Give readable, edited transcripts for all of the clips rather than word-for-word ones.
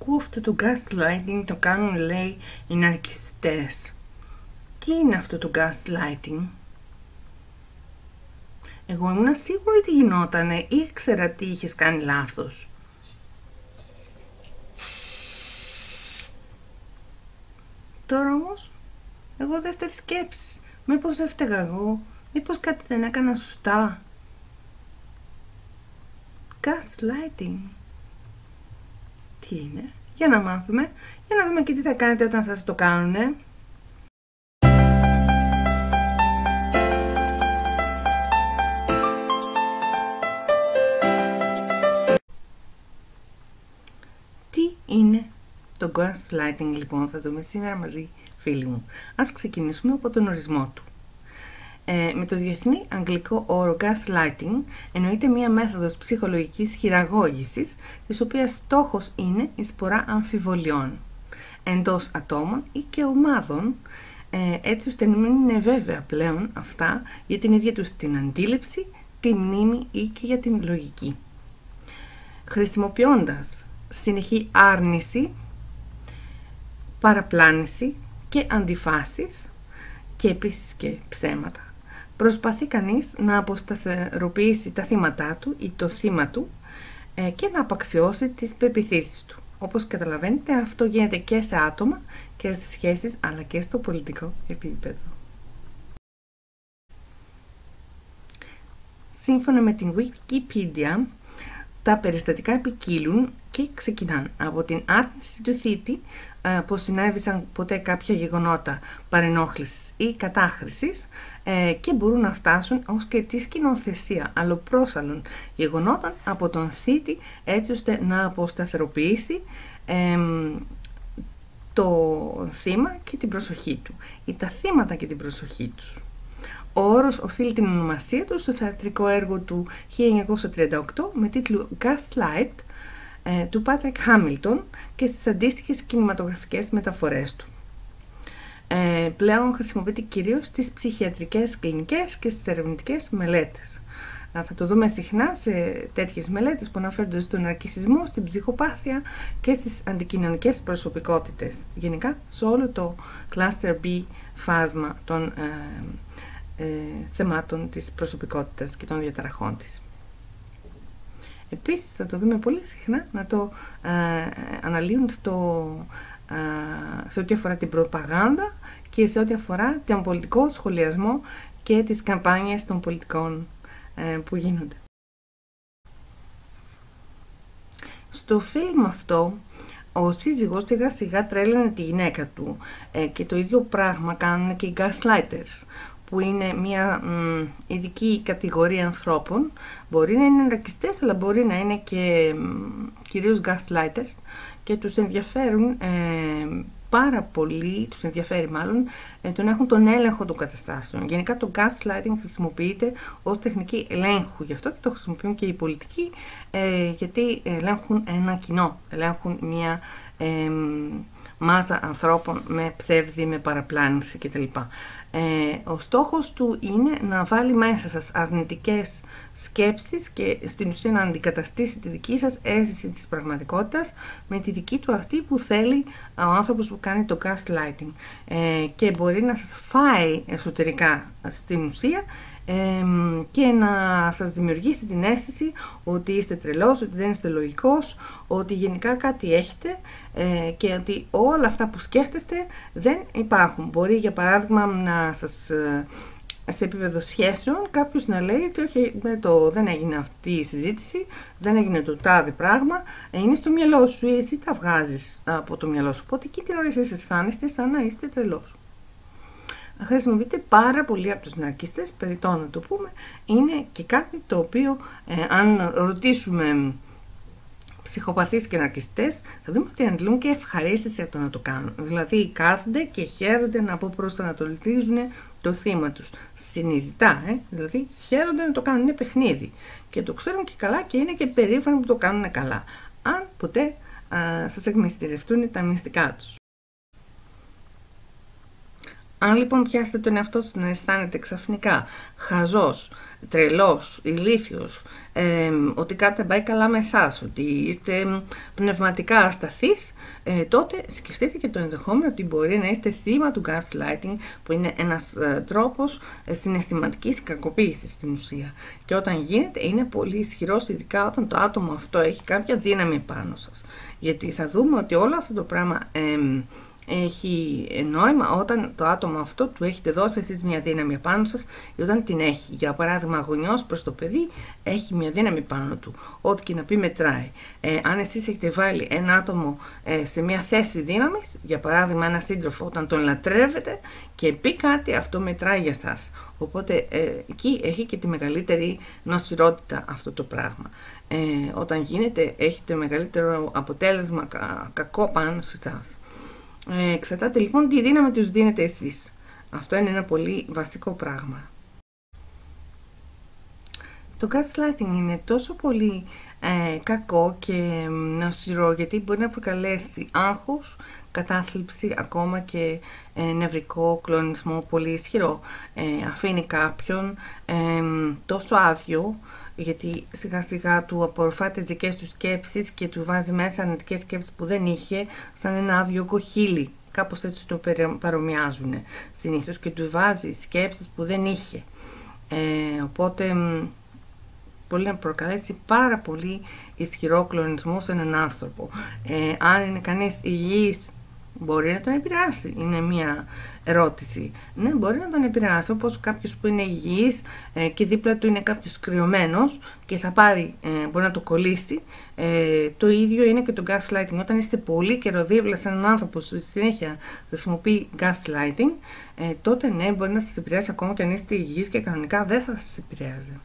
ακούω αυτό το gaslighting το κάνουν, λέει, οι ναρκισιστές. Τι είναι αυτό το gaslighting? Εγώ ήμουν σίγουρη τι γινότανε, ήξερα τι είχες κάνει λάθος. Τώρα όμως, εγώ δεύτερη σκέψη. Μήπως έφταιγα εγώ, μήπως κάτι δεν έκανα σωστά. Gaslighting. Τι είναι? Για να μάθουμε, για να δούμε και τι θα κάνετε όταν θα σας το κάνουνε. Τι είναι το gaslighting, λοιπόν, θα δούμε σήμερα μαζί, φίλοι μου. Ας ξεκινήσουμε από τον ορισμό του. Με το διεθνή αγγλικό όρο gaslighting εννοείται μία μέθοδος ψυχολογικής χειραγώγησης, της οποίας στόχος είναι η σπορά αμφιβολιών εντός ατόμων ή και ομάδων, έτσι ώστε να μην είναι βέβαια πλέον αυτά για την ίδια τους την αντίληψη, τη μνήμη ή και για την λογική. Χρησιμοποιώντας συνεχή άρνηση, παραπλάνηση και αντιφάσεις και επίσης και ψέματα, προσπαθεί κανείς να αποσταθεροποιήσει τα θύματά του ή το θύμα του και να απαξιώσει τις πεποιθήσεις του. Όπως καταλαβαίνετε, αυτό γίνεται και σε άτομα και σε σχέσεις, αλλά και στο πολιτικό επίπεδο. Σύμφωνα με την Wikipedia, τα περιστατικά ποικίλουν και ξεκινάνε από την άρνηση του θήτη πως συνέβησαν ποτέ κάποια γεγονότα παρενόχλησης ή κατάχρησης και μπορούν να φτάσουν ως και τη σκηνοθεσία αλλοπρόσαλλων γεγονότων από τον θήτη, έτσι ώστε να αποσταθεροποιήσει το θύμα και την προσοχή του ή τα θύματα και την προσοχή τους. Ο όρος οφείλει την ονομασία του στο θεατρικό έργο του 1938 με τίτλο Gaslight του Patrick Hamilton και στις αντίστοιχες κινηματογραφικές μεταφορές του. Πλέον χρησιμοποιείται κυρίως στις ψυχιατρικές κλινικές και στις ερευνητικές μελέτες. Θα το δούμε συχνά σε τέτοιες μελέτες που αναφέρονται στον ναρκισσισμό, στην ψυχοπάθεια και στις αντικοινωνικές προσωπικότητες. Γενικά σε όλο το Cluster B φάσμα των θεμάτων της προσωπικότητας και των διαταραχών της. Επίσης θα το δούμε πολύ συχνά να το αναλύουν σε ό,τι αφορά την προπαγάνδα και σε ό,τι αφορά τον πολιτικό σχολιασμό και τις καμπάνιες των πολιτικών που γίνονται. Στο φιλμ αυτό, ο σύζυγος σιγά σιγά τρέλαινε τη γυναίκα του και το ίδιο πράγμα κάνουν και οι gaslighters, που είναι μια ειδική κατηγορία ανθρώπων. Μπορεί να είναι ναρκιστές, αλλά μπορεί να είναι και κυρίως gaslighters και τους ενδιαφέρουν πάρα πολύ, τους ενδιαφέρει μάλλον, το να έχουν τον έλεγχο των καταστάσεων. Γενικά το gaslighting χρησιμοποιείται ως τεχνική ελέγχου, γι' αυτό και το χρησιμοποιούν και οι πολιτικοί, γιατί ελέγχουν ένα κοινό, ελέγχουν μια μάζα ανθρώπων με ψεύδι, με παραπλάνηση κτλ. Ο στόχος του είναι να βάλει μέσα σας αρνητικές σκέψεις και στην ουσία να αντικαταστήσει τη δική σας αίσθηση της πραγματικότητας με τη δική του αυτή που θέλει ο άνθρωπος που κάνει το gaslighting, και μπορεί να σας φάει εσωτερικά στην ουσία και να σας δημιουργήσει την αίσθηση ότι είστε τρελός, ότι δεν είστε λογικός, ότι γενικά κάτι έχετε και ότι όλα αυτά που σκέφτεστε δεν υπάρχουν. Μπορεί για παράδειγμα να σας, σε επίπεδο σχέσεων, κάποιος να λέει ότι όχι, δεν έγινε αυτή η συζήτηση, δεν έγινε το τάδε πράγμα, είναι στο μυαλό σου, εσύ τα βγάζεις από το μυαλό σου, οπότε εκεί την ώρα εσείς αισθάνεστε σαν να είστε τρελός. Χρησιμοποιείται πάρα πολύ από τους ναρκιστές, περιττό να το πούμε, είναι και κάτι το οποίο αν ρωτήσουμε ψυχοπαθείς και ναρκιστές, θα δούμε ότι αντλούν και ευχαρίστηση από το να το κάνουν. Δηλαδή κάθονται και χαίρονται να προσανατολίζουν το θύμα τους. Συνειδητά, δηλαδή χαίρονται να το κάνουν, είναι παιχνίδι. Και το ξέρουν και καλά και είναι και περήφανοι που το κάνουν καλά. Αν ποτέ σας εκμυστηρευτούν τα μυστικά τους. Αν λοιπόν πιάσετε τον εαυτό σας να αισθάνετε ξαφνικά χαζός, τρελός, ηλίθιος, ότι κάτι δεν πάει καλά με εσάς, ότι είστε πνευματικά ασταθείς, τότε σκεφτείτε και το ενδεχόμενο ότι μπορεί να είστε θύμα του gaslighting, που είναι ένας τρόπος συναισθηματικής κακοποίησης στην ουσία. Και όταν γίνεται είναι πολύ ισχυρός, ειδικά όταν το άτομο αυτό έχει κάποια δύναμη πάνω σας. Γιατί θα δούμε ότι όλο αυτό το πράγμα έχει νόημα όταν το άτομο αυτό του έχετε δώσει εσείς μια δύναμη πάνω σας ή όταν την έχει. Για παράδειγμα, γονιός προς το παιδί έχει μια δύναμη πάνω του. Ό,τι και να πει μετράει. Αν εσείς έχετε βάλει ένα άτομο σε μια θέση δύναμης, για παράδειγμα ένα σύντροφο, όταν τον λατρεύετε και πει κάτι, αυτό μετράει για σας. Οπότε εκεί έχει και τη μεγαλύτερη νοσηρότητα αυτό το πράγμα. Όταν γίνεται, έχετε μεγαλύτερο αποτέλεσμα κακό πάνω σε εσάς. Εξαρτάται λοιπόν τι δύναμη τους δίνετε εσείς. Αυτό είναι ένα πολύ βασικό πράγμα. Το gaslighting είναι τόσο πολύ κακό και νοσηρό, γιατί μπορεί να προκαλέσει άγχος, κατάθλιψη, ακόμα και νευρικό κλονισμό πολύ ισχυρό. Αφήνει κάποιον τόσο άδειο, γιατί σιγά σιγά του απορροφά τις δικές του σκέψεις και του βάζει μέσα αρνητικές σκέψεις που δεν είχε, σαν ένα άδειο κοχύλι. Κάπως έτσι το παρομοιάζουν συνήθως, και του βάζει σκέψεις που δεν είχε. Οπότε μπορεί να προκαλέσει πάρα πολύ ισχυρό κλονισμό σε έναν άνθρωπο. Αν είναι κανείς υγιής, μπορεί να τον επηρεάσει. Είναι μια ερώτηση. Ναι, μπορεί να τον επηρεάσει, όπως κάποιος που είναι υγιής και δίπλα του είναι κάποιος κρυωμένος και θα πάρει, μπορεί να το κολλήσει. Το ίδιο είναι και το gaslighting. Όταν είστε πολύ καιρό δίπλα σε έναν άνθρωπο που στη συνέχεια χρησιμοποιεί gaslighting, τότε ναι, μπορεί να σας επηρεάσει ακόμα και αν είστε υγιείς και κανονικά δεν θα σας επηρεάζει.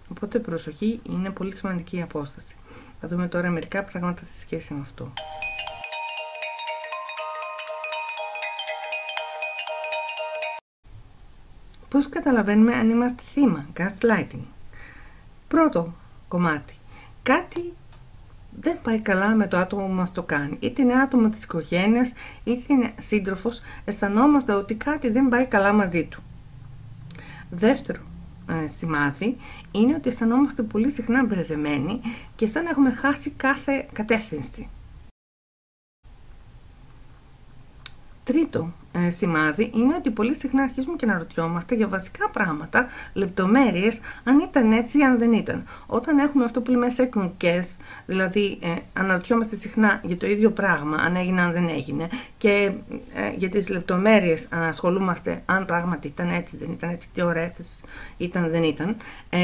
Οπότε προσοχή, είναι πολύ σημαντική η απόσταση. Θα δούμε τώρα μερικά πράγματα σε σχέση με αυτό. Πώς καταλαβαίνουμε αν είμαστε θύμα gaslighting? Πρώτο κομμάτι. Κάτι δεν πάει καλά με το άτομο που μας το κάνει. Είτε είναι άτομο της οικογένειας, είτε είναι σύντροφος, αισθανόμαστε ότι κάτι δεν πάει καλά μαζί του. Δεύτερο σημάδι είναι ότι αισθανόμαστε πολύ συχνά μπερδεμένοι και σαν να έχουμε χάσει κάθε κατεύθυνση. Τρίτο σημάδι είναι ότι πολύ συχνά αρχίζουμε και να ρωτιόμαστε για βασικά πράγματα, λεπτομέρειες, αν ήταν έτσι ή αν δεν ήταν. Όταν έχουμε αυτό που λέμε second guess, δηλαδή αναρωτιόμαστε συχνά για το ίδιο πράγμα, αν έγινε, αν δεν έγινε, και για τις λεπτομέρειες ασχολούμαστε αν πράγματι ήταν έτσι, δεν ήταν έτσι, τι ωραία ήταν, δεν ήταν,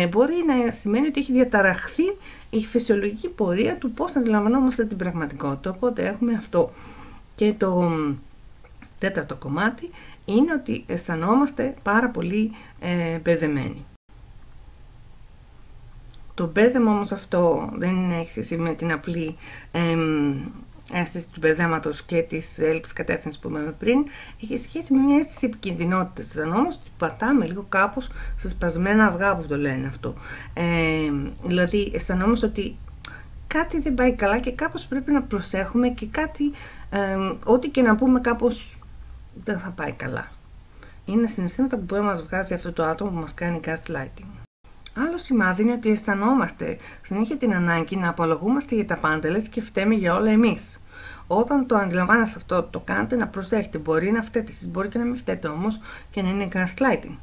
μπορεί να σημαίνει ότι έχει διαταραχθεί η φυσιολογική πορεία του πώς αντιλαμβανόμαστε την πραγματικότητα. Οπότε έχουμε αυτό. Και το τέταρτο κομμάτι είναι ότι αισθανόμαστε πάρα πολύ μπερδεμένοι. Το μπέρδεμα όμως αυτό δεν έχει σχέση με την απλή αίσθηση του μπερδέματος και της έλλειψης κατεύθυνσης που είπαμε πριν. Έχει σχέση με μια αίσθηση επικινδυνότητας. Αισθανόμαστε ότι πατάμε λίγο κάπως σε σπασμένα αυγά, που το λένε αυτό. Δηλαδή αισθανόμαστε ότι κάτι δεν πάει καλά και κάπως πρέπει να προσέχουμε και κάτι, ό,τι και να πούμε, κάπως δεν θα πάει καλά. Είναι συναισθήματα που μπορεί να μας βγάζει αυτό το άτομο που μας κάνει gaslighting. Άλλο σημάδι είναι ότι αισθανόμαστε συνέχεια την ανάγκη να απολογούμαστε για τα πάντα, λες και φταίμε για όλα εμείς. Όταν το αντιλαμβάνεστε αυτό, το κάνετε να προσέχετε. Μπορεί να φταίτε εσείς, μπορεί και να μην φταίτε όμως και να είναι gaslighting.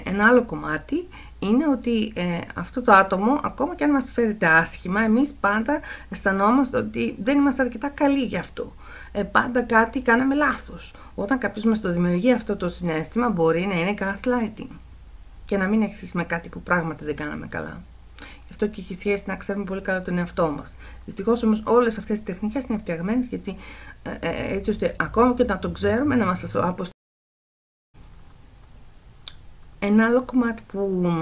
Ένα άλλο κομμάτι είναι ότι αυτό το άτομο, ακόμα και αν μας φέρεται άσχημα, εμείς πάντα αισθανόμαστε ότι δεν είμαστε αρκετά καλοί γι' αυτό. Πάντα κάτι κάναμε λάθος. Όταν κάποιος μας το δημιουργεί αυτό το συναίσθημα, μπορεί να είναι gaslighting και να μην έχει σχέση με κάτι που πράγματι δεν κάναμε καλά. Γι' αυτό και έχει σχέση να ξέρουμε πολύ καλά τον εαυτό μας. Δυστυχώς όμως όλες αυτές οι τεχνικές είναι φτιαγμένες γιατί έτσι ώστε ακόμα και όταν το ξέρουμε να μας αποστείλει. Ένα άλλο κομμάτι που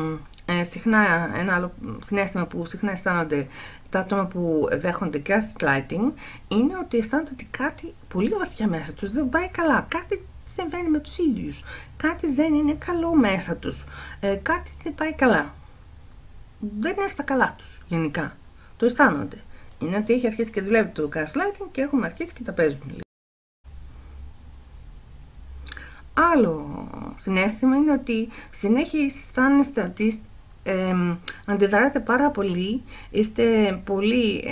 ένα άλλο συναίσθημα που συχνά αισθάνονται τα άτομα που δέχονται gaslighting είναι ότι αισθάνονται ότι κάτι πολύ βαθιά μέσα τους δεν πάει καλά. Κάτι συμβαίνει με τους ίδιους. Κάτι δεν είναι καλό μέσα τους. Κάτι δεν πάει καλά. Δεν είναι στα καλά τους γενικά. Το αισθάνονται. Είναι ότι έχει αρχίσει και δουλεύει το gaslighting και έχουμε αρχίσει και τα παίζουμε. Άλλο συναίσθημα είναι ότι συνέχεια αισθάνεστε ότι αντιδράτε πάρα πολύ, είστε πολύ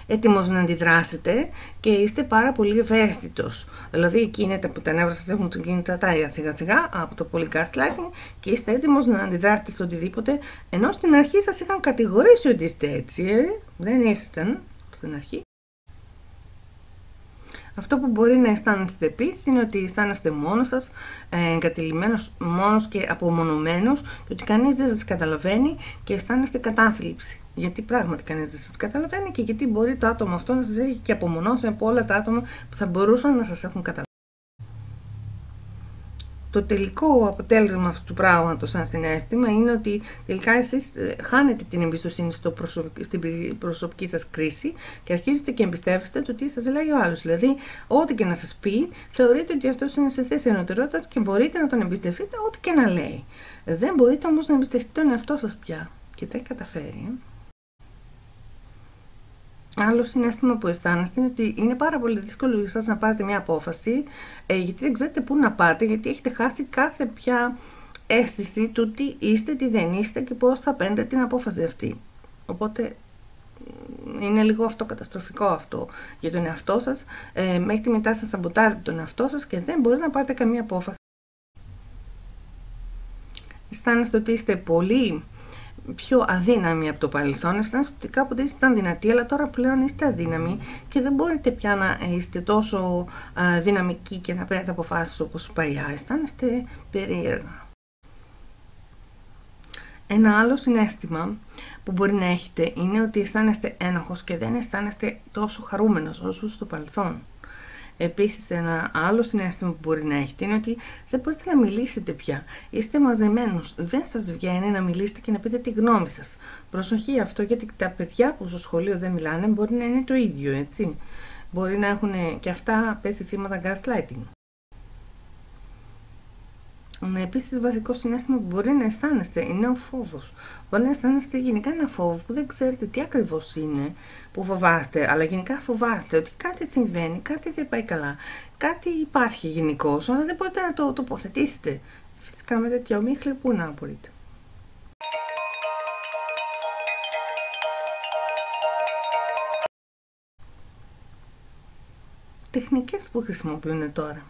έτοιμος να αντιδράσετε και είστε πάρα πολύ ευαίσθητος. Δηλαδή εκεί είναι που τα νεύρα σας έχουν ξεκινήσει σιγά σιγά από το πολύ gaslighting και είστε έτοιμος να αντιδράσετε σε οτιδήποτε, ενώ στην αρχή σας είχαν κατηγορήσει ότι είστε έτσι, δεν ήσασταν στην αρχή. Αυτό που μπορεί να αισθάνεστε επίσης είναι ότι αισθάνεστε μόνος σας, εγκατειλημμένος μόνος και απομονωμένος και ότι κανείς δεν σας καταλαβαίνει και αισθάνεστε κατάθλιψη. Γιατί πράγματι κανείς δεν σας καταλαβαίνει και γιατί μπορεί το άτομο αυτό να σας έχει και απομονώσει από όλα τα άτομα που θα μπορούσαν να σας έχουν καταλάβει. Το τελικό αποτέλεσμα αυτού του πράγματος σαν συναίσθημα είναι ότι τελικά εσείς χάνετε την εμπιστοσύνη στην προσωπική σας κρίση και αρχίζετε και εμπιστεύεστε το τι σας λέει ο άλλος. Δηλαδή, ό,τι και να σας πει, θεωρείτε ότι αυτός είναι σε θέση ενωτερότητας και μπορείτε να τον εμπιστευτείτε ό,τι και να λέει. Δεν μπορείτε όμως να εμπιστευτείτε τον εαυτό σας πια. Και τα έχει καταφέρει. Άλλο συναίσθημα που αισθάνεστε είναι ότι είναι πάρα πολύ δύσκολο για εσάς να πάρετε μια απόφαση, γιατί δεν ξέρετε πού να πάτε, γιατί έχετε χάσει κάθε πια αίσθηση του τι είστε, τι δεν είστε και πώς θα παίρνετε την απόφαση αυτή. Οπότε είναι λίγο καταστροφικό αυτό για τον εαυτό σας, μέχρι τη μετά σας σαμποτάρετε τον εαυτό σας και δεν μπορείτε να πάρετε καμία απόφαση. Αισθάνεστε ότι είστε πολύ πιο αδύναμοι από το παρελθόν, αισθάνεστε ότι κάποτε ήσασταν δυνατοί, αλλά τώρα πλέον είστε αδύναμοι και δεν μπορείτε πια να είστε τόσο δυναμικοί και να παίρνετε αποφάσεις όπως παλιά. Αισθάνεστε περίεργα. Ένα άλλο συναίσθημα που μπορεί να έχετε είναι ότι αισθάνεστε ένοχος και δεν αισθάνεστε τόσο χαρούμενος όσο στο παρελθόν. Επίσης, ένα άλλο συναίσθημα που μπορεί να έχετε είναι ότι δεν μπορείτε να μιλήσετε πια. Είστε μαζεμένος. Δεν σας βγαίνει να μιλήσετε και να πείτε τη γνώμη σας. Προσοχή αυτό, γιατί τα παιδιά που στο σχολείο δεν μιλάνε μπορεί να είναι το ίδιο, έτσι. Μπορεί να έχουν και αυτά πέσει θύματα gaslighting. Επίσης, βασικό συναίσθημα που μπορεί να αισθάνεστε είναι ο φόβος. Μπορεί να αισθάνεστε γενικά ένα φόβο που δεν ξέρετε τι ακριβώς είναι που φοβάστε, αλλά γενικά φοβάστε ότι κάτι συμβαίνει, κάτι δεν πάει καλά, κάτι υπάρχει γενικώς, αλλά δεν μπορείτε να το τοποθετήσετε. Φυσικά με τέτοια ομίχλη που να μπορείτε. Τεχνικές που χρησιμοποιούν τώρα.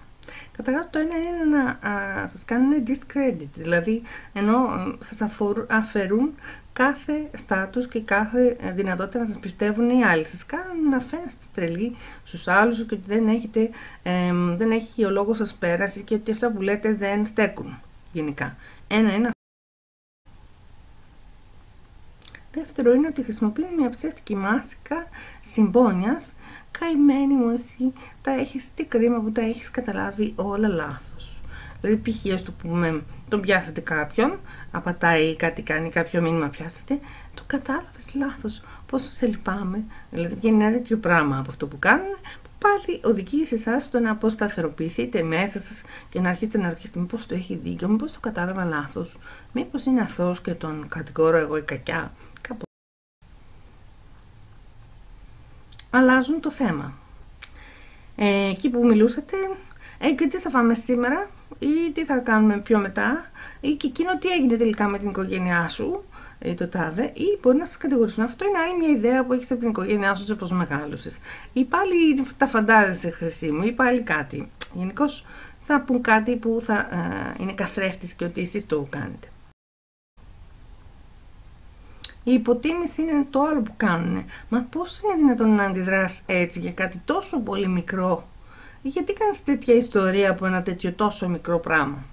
Καταρχάς το ένα είναι να σας κάνουν discredit, δηλαδή ενώ σας αφαιρούν κάθε στάτους και κάθε δυνατότητα να σας πιστεύουν οι άλλοι. Σας κάνουν να φαίνεστε τρελοί στους άλλους και ότι δεν έχει ο λόγος σας πέραση και ότι αυτά που λέτε δεν στέκουν γενικά. Ένα. Δεύτερο είναι ότι χρησιμοποιούν μια ψεύτικη μάσκα συμπόνιας. Καημένη μου εσύ, τι κρίμα που τα έχεις καταλάβει όλα λάθος. Δηλαδή π.χ. ας το πούμε, τον πιάσατε κάποιον, απατάει κάτι, κάνει κάποιο μήνυμα, πιάσατε, το κατάλαβες λάθος, πόσο σε λυπάμαι. Δηλαδή βγαίνει ένα τέτοιο πράγμα από αυτό που κάνουν, που πάλι οδηγεί σε εσάς στο να αποσταθεροποιηθείτε μέσα σας και να αρχίσετε να ρωτήσετε μήπως το έχει δίκιο, μήπως το κατάλαβα λάθος, μήπως είναι αθώος και τον κατηγορώ εγώ η κακιά. Αλλάζουν το θέμα. Εκεί που μιλούσατε, και τι θα φάμε σήμερα ή τι θα κάνουμε πιο μετά ή και εκείνο τι έγινε τελικά με την οικογένειά σου ή το τάδε, ή μπορεί να σας κατηγορήσουν. Αυτό είναι άλλη μια ιδέα που έχεις από την οικογένειά σου όπως μεγάλωσες. Ή πάλι τα φαντάζεσαι, χρυσή μου, ή πάλι κάτι. Γενικώς θα πούν κάτι που θα είναι καθρέφτης και ότι εσείς το κάνετε. Η υποτίμηση είναι το άλλο που κάνουν. Μα πώς είναι δυνατόν να αντιδράς έτσι για κάτι τόσο πολύ μικρό? Γιατί κάνεις τέτοια ιστορία από ένα τέτοιο τόσο μικρό πράγμα?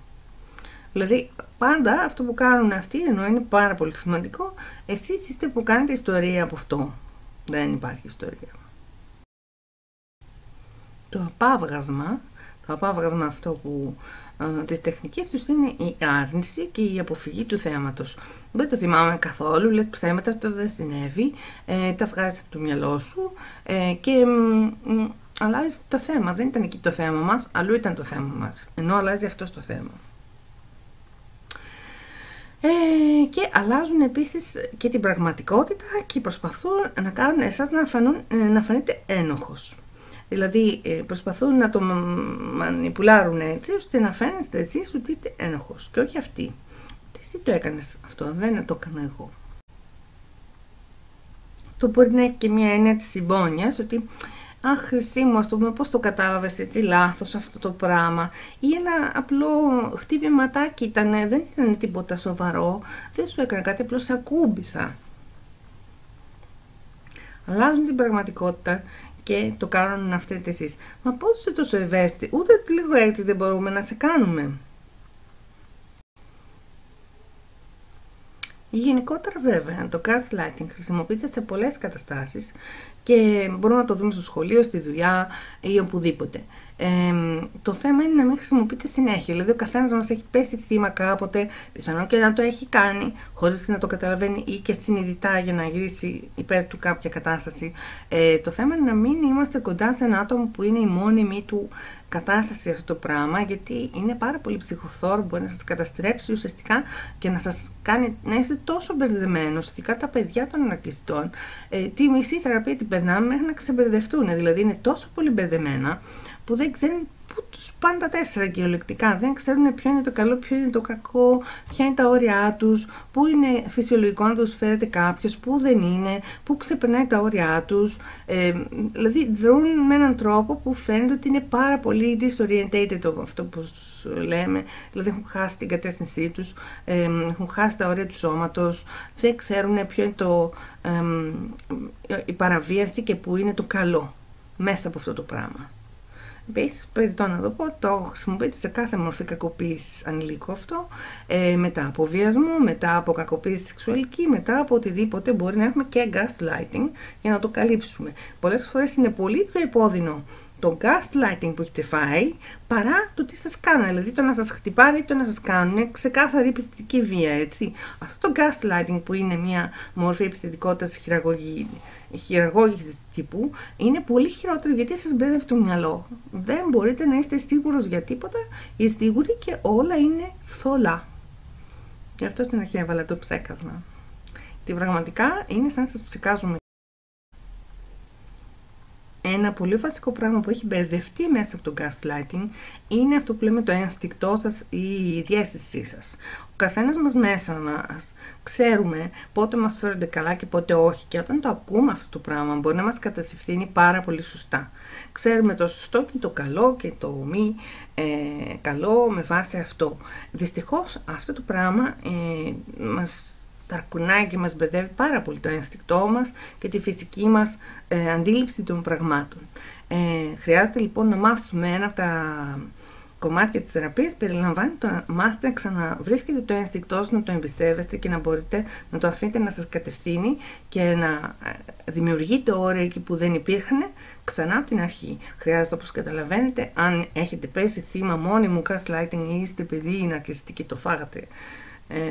Δηλαδή, πάντα αυτό που κάνουν αυτοί, ενώ είναι πάρα πολύ σημαντικό, εσείς είστε που κάνετε ιστορία από αυτό. Δεν υπάρχει ιστορία. Το απάβγασμα αυτό που τις τεχνικές τους είναι η άρνηση και η αποφυγή του θέματος. Δεν το θυμάμαι καθόλου, λες ψέματα, αυτό δεν συνέβη, τα βγάζεις από το μυαλό σου και αλλάζει το θέμα. Δεν ήταν εκεί το θέμα μας, αλλού ήταν το θέμα μας, ενώ αλλάζει αυτό το θέμα. Και αλλάζουν επίσης και την πραγματικότητα και προσπαθούν να κάνουν εσάς να φανείτε ένοχος. Δηλαδή προσπαθούν να το μανιπουλάρουν έτσι, ώστε να φαίνεστε εσείς ότι είστε ένοχος και όχι αυτοί. Εσύ το έκανες αυτό, δεν το έκανα εγώ. Το μπορεί να έχει και μια έννοια της συμπόνιας, ότι «Αχ, Χρυσή μου, ας το πούμε, πώς το κατάλαβες έτσι λάθος αυτό το πράγμα». Ή ένα απλό χτύπηματάκι ήταν, δεν ήταν τίποτα σοβαρό, δεν σου έκανε κάτι, απλώς σε ακούμπησα. Αλλάζουν την πραγματικότητα και το κάνουν να φταίτε εσείς. Μα πώς είσαι τόσο ευαίσθητη, ούτε λίγο έτσι δεν μπορούμε να σε κάνουμε. Γενικότερα βέβαια το gaslighting χρησιμοποιείται σε πολλές καταστάσεις και μπορούμε να το δούμε στο σχολείο, στη δουλειά ή οπουδήποτε. Το θέμα είναι να μην χρησιμοποιείται συνέχεια. Δηλαδή ο καθένας μας έχει πέσει θύμα κάποτε, πιθανόν και να το έχει κάνει χωρίς να το καταλαβαίνει ή και συνειδητά για να γυρίσει υπέρ του κάποια κατάσταση. Το θέμα είναι να μην είμαστε κοντά σε ένα άτομο που είναι η μόνιμη του κατάσταση αυτό το πράγμα, γιατί είναι πάρα πολύ ψυχοθόρο, μπορεί να σας καταστρέψει ουσιαστικά και να σας κάνει να είστε τόσο μπερδεμένος, ειδικά τα παιδιά των αναρκιστών, τη μισή θεραπεία την περνάμε μέχρι να ξεμπερδευτούν, δηλαδή είναι τόσο πολύ μπερδεμένα που δεν ξέρουν πού τους πάνε τα τέσσερα κυριολεκτικά, δεν ξέρουν ποιο είναι το καλό, ποιο είναι το κακό, ποια είναι τα όρια τους, πού είναι φυσιολογικό να τους φέρεται κάποιος, πού δεν είναι, πού ξεπερνάει τα όρια τους, δηλαδή δρούν με έναν τρόπο που φαίνεται ότι είναι πάρα πολύ disorientated, αυτό που λέμε, δηλαδή έχουν χάσει την κατεύθυνσή τους, έχουν χάσει τα όρια του σώματος, δεν ξέρουν ποιο είναι η παραβίαση και πού είναι το καλό μέσα από αυτό το πράγμα. Επίσης, περιττό να το πω, το χρησιμοποιείται σε κάθε μορφή κακοποίησης ανηλίκου αυτό, μετά από βιασμό, μετά από κακοποίηση σεξουαλική, μετά από οτιδήποτε μπορεί να έχουμε και gaslighting για να το καλύψουμε. Πολλές φορές είναι πολύ πιο επώδυνο το gaslighting που έχετε φάει παρά το τι σας κάνουν. Δηλαδή το να σας χτυπάνε ή το να σας κάνουν είναι ξεκάθαρη επιθετική βία, έτσι. Αυτό το gaslighting που είναι μια μορφή επιθετικότητας χειραγώγησης τύπου είναι πολύ χειρότερο, γιατί σας μπέρδευε το μυαλό. Δεν μπορείτε να είστε σίγουρος για τίποτα ή σίγουροι και όλα είναι θολά. Γι' αυτό στην αρχή έβαλα το ψέκασμα. Τι πραγματικά είναι σαν να σας ψεκάζουμε. Ένα πολύ βασικό πράγμα που έχει μπερδευτεί μέσα από το gaslighting είναι αυτό που λέμε το ένστικτό σας ή η διαίσθησή σας. Ο καθένας μας μέσα μας ξέρουμε πότε μας φέρονται καλά και πότε όχι, και όταν το ακούμε αυτό το πράγμα μπορεί να μας κατευθύνει πάρα πολύ σωστά. Ξέρουμε το σωστό και το καλό και το μη καλό με βάση αυτό. Δυστυχώς αυτό το πράγμα μας ταρκουνάει και μας μπερδεύει πάρα πολύ το ένστικτό μας και τη φυσική μας αντίληψη των πραγμάτων. Χρειάζεται λοιπόν να μάθουμε, ένα από τα κομμάτια της θεραπείας περιλαμβάνει το να μάθετε να ξαναβρίσκετε το ένστικτό σας, να το εμπιστεύεστε και να μπορείτε να το αφήνετε να σας κατευθύνει και να δημιουργείτε όρια εκεί που δεν υπήρχαν ξανά από την αρχή. Χρειάζεται, όπως καταλαβαίνετε, αν έχετε πέσει θύμα μόνιμου gaslighting ή είστε παιδί ναρκιστή και το φάγατε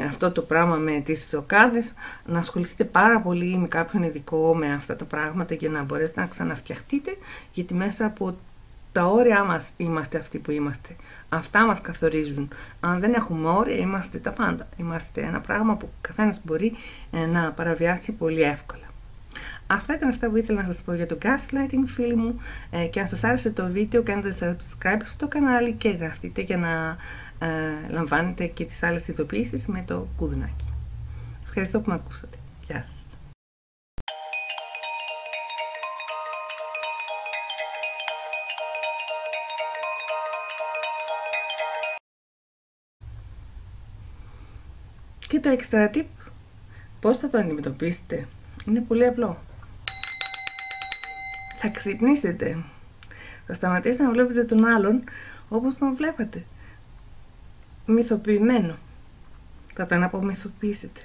αυτό το πράγμα με τις σοκάδες, να ασχοληθείτε πάρα πολύ με κάποιον ειδικό με αυτά τα πράγματα για να μπορέσετε να ξαναφτιαχτείτε, γιατί μέσα από τα όρια μας είμαστε αυτοί που είμαστε. Αυτά μας καθορίζουν. Αν δεν έχουμε όρια, είμαστε τα πάντα. Είμαστε ένα πράγμα που καθένας μπορεί να παραβιάσει πολύ εύκολα. Αυτά ήταν αυτά που ήθελα να σας πω για το gaslighting, φίλοι μου, και αν σας άρεσε το βίντεο κάντε subscribe στο κανάλι και γραφτείτε για να λαμβάνετε και τις άλλες ειδοποιήσεις με το κουδουνάκι. Ευχαριστώ που με ακούσατε. Γεια σας. Και το extra tip, πώς θα το αντιμετωπίσετε, είναι πολύ απλό. Θα ξυπνήσετε. Θα σταματήσετε να βλέπετε τον άλλον όπως τον βλέπετε. Μυθοποιημένο. Θα τον απομυθοποιήσετε.